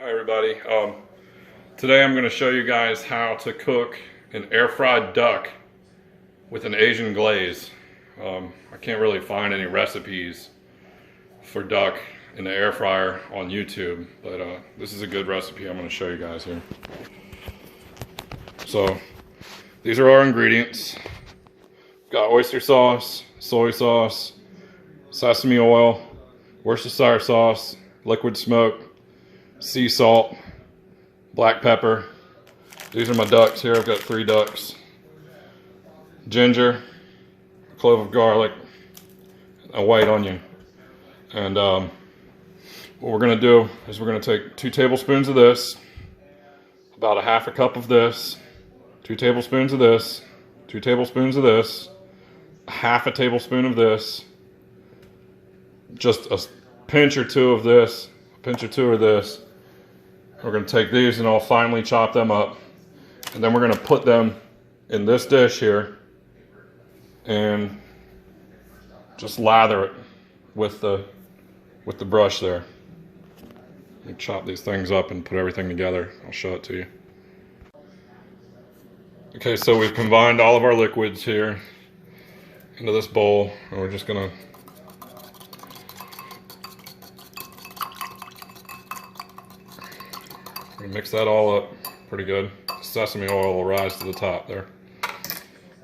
Hi everybody. Today I'm going to show you guys how to cook an air fried duck with an Asian glaze. I can't really find any recipes for duck in the air fryer on YouTube, but this is a good recipe I'm going to show you guys here. So these are our ingredients. Got oyster sauce, soy sauce, sesame oil, Worcestershire sauce, liquid smoke, sea salt, black pepper. These are my ducks here. I've got 3 ducks. Ginger, a clove of garlic, a white onion. And what we're going to do is we're going to take 2 tablespoons of this, about a half a cup of this, 2 tablespoons of this, 2 tablespoons of this, a half a tablespoon of this, just a pinch or 2 of this, a pinch or 2 of this. We're going to take these and I'll finely chop them up, and then we're going to put them in this dish here and just lather it with the brush there. You chop these things up and put everything together. I'll show it to you. Okay, so we've combined all of our liquids here into this bowl, and we're just going to mix that all up pretty good. Sesame oil will rise to the top there.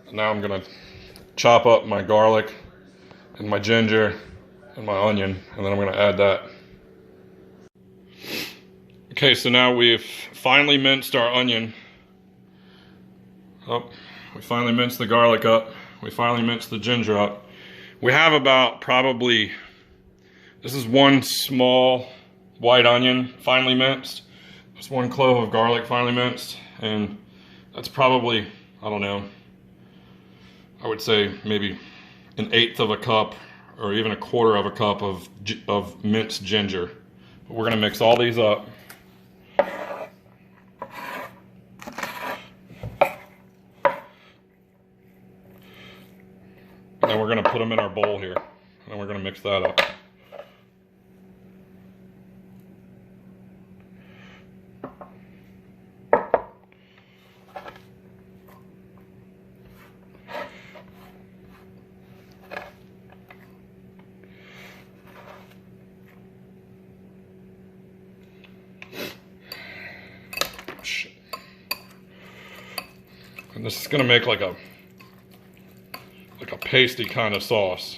And now I'm going to chop up my garlic and my ginger and my onion, and then I'm going to add that. Okay, so now we've finely minced our onion. Oh, we finally minced the garlic up. We finally minced the ginger up. We have about probably, this is 1 small white onion finely minced. Just 1 clove of garlic finely minced, and that's probably, I don't know, I would say maybe 1/8 of a cup or even 1/4 of a cup of minced ginger. But we're going to mix all these up. And then we're going to put them in our bowl here, and we're going to mix that up. And this is going to make like a pasty kind of sauce.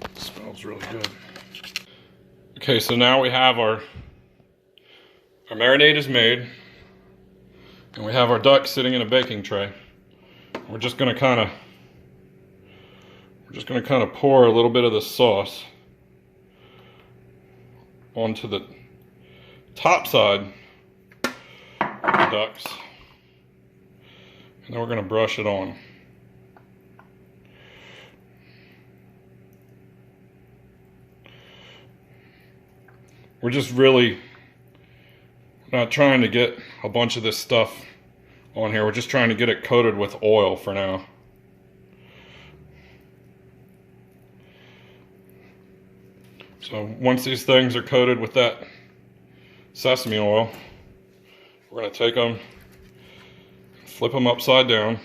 It smells really good. Okay, so now we have our marinade is made. And we have our duck sitting in a baking tray. We're just going to kind of pour a little bit of the sauce onto the top side of the ducks, and then we're going to brush it on. We're just really not trying to get a bunch of this stuff on here. We're just trying to get it coated with oil for now. So once these things are coated with that sesame oil, we're going to take them, flip them upside down.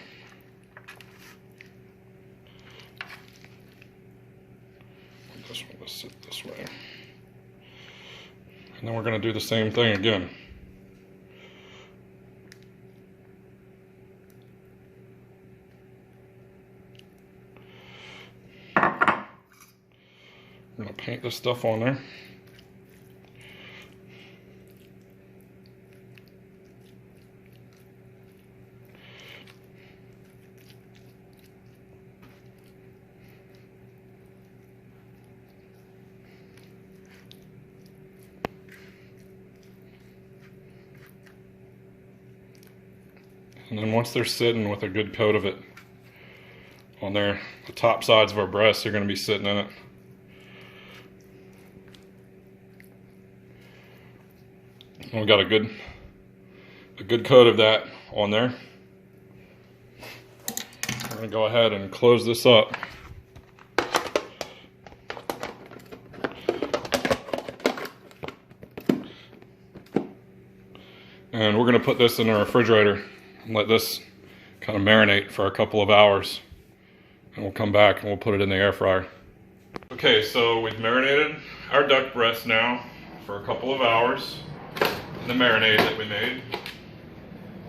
This one will sit this way. And then we're going to do the same thing again. I'm going to paint this stuff on there. And then once they're sitting with a good coat of it on there, the top sides of our breasts are going to be sitting in it. We got a good coat of that on there. We're gonna go ahead and close this up. And we're gonna put this in the refrigerator and let this kind of marinate for a couple of hours. And we'll come back and we'll put it in the air fryer. Okay, so we've marinated our duck breast now for a couple of hours in the marinade that we made.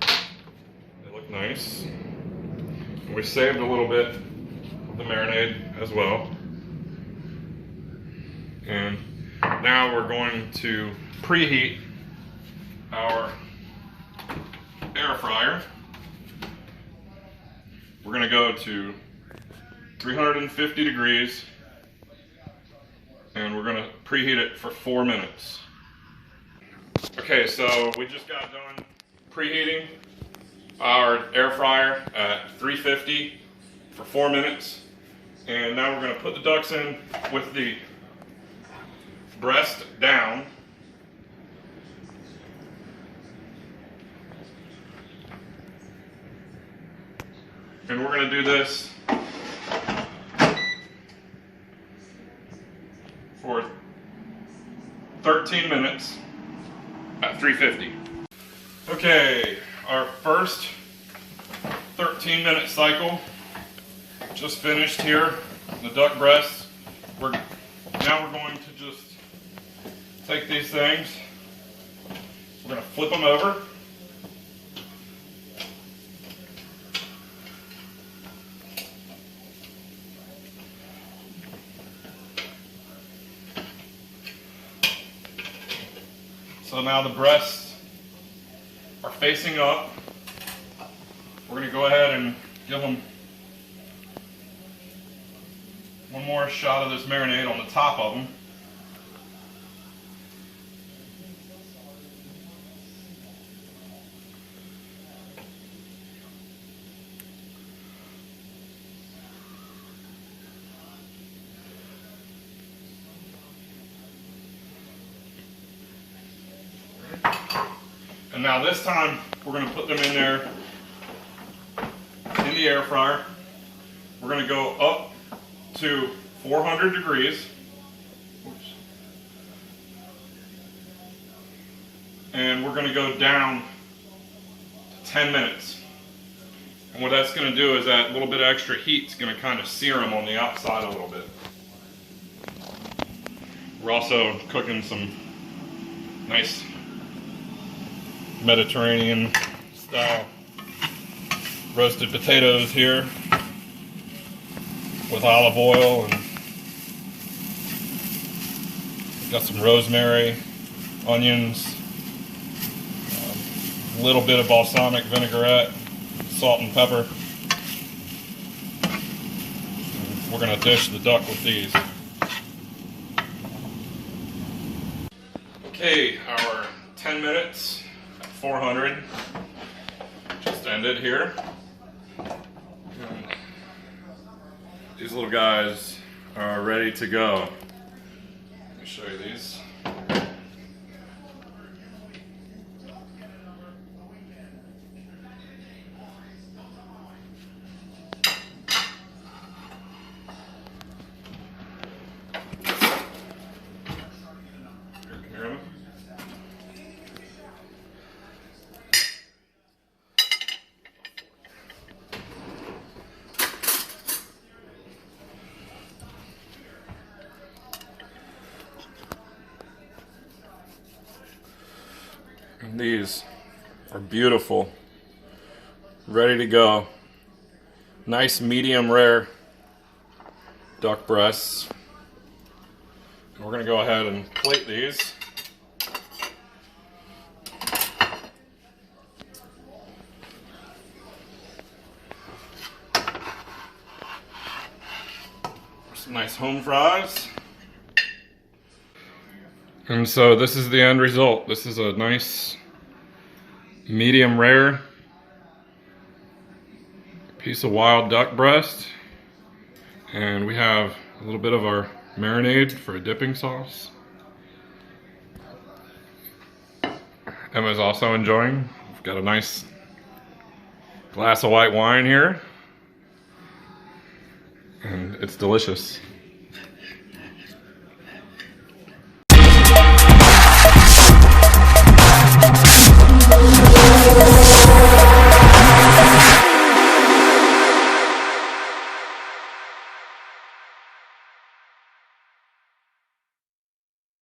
They look nice. And we saved a little bit of the marinade as well. And now we're going to preheat our air fryer. We're going to go to 350 degrees and we're going to preheat it for 4 minutes. Okay, so we just got done preheating our air fryer at 350 for 4 minutes, and now we're going to put the ducks in with the breast down. And we're going to do this for 13 minutes at 350. Okay, our first 13-minute cycle just finished here. The duck breasts. Now we're going to just take these things. We're going to flip them over. So now the breasts are facing up. We're going to go ahead and give them one more shot of this marinade on the top of them. And now this time we're going to put them in there in the air fryer. We're going to go up to 400 degrees. Oops. And we're going to go down to 10 minutes. And what that's going to do is that little bit of extra heat is going to kind of sear them on the outside a little bit. We're also cooking some nice Mediterranean style roasted potatoes here with olive oil, and got some rosemary, onions, a little bit of balsamic vinaigrette, salt and pepper. And we're going to dish the duck with these. Okay, our 10 minutes 400 just ended here. And these little guys are ready to go. Let me show you these. And these are beautiful, ready to go. Nice medium rare duck breasts. And we're going to go ahead and plate these. Some nice home fries. And so this is the end result. This is a nice medium rare piece of wild duck breast. And we have a little bit of our marinade for a dipping sauce. Emma's also enjoying. We've got a nice glass of white wine here. And it's delicious.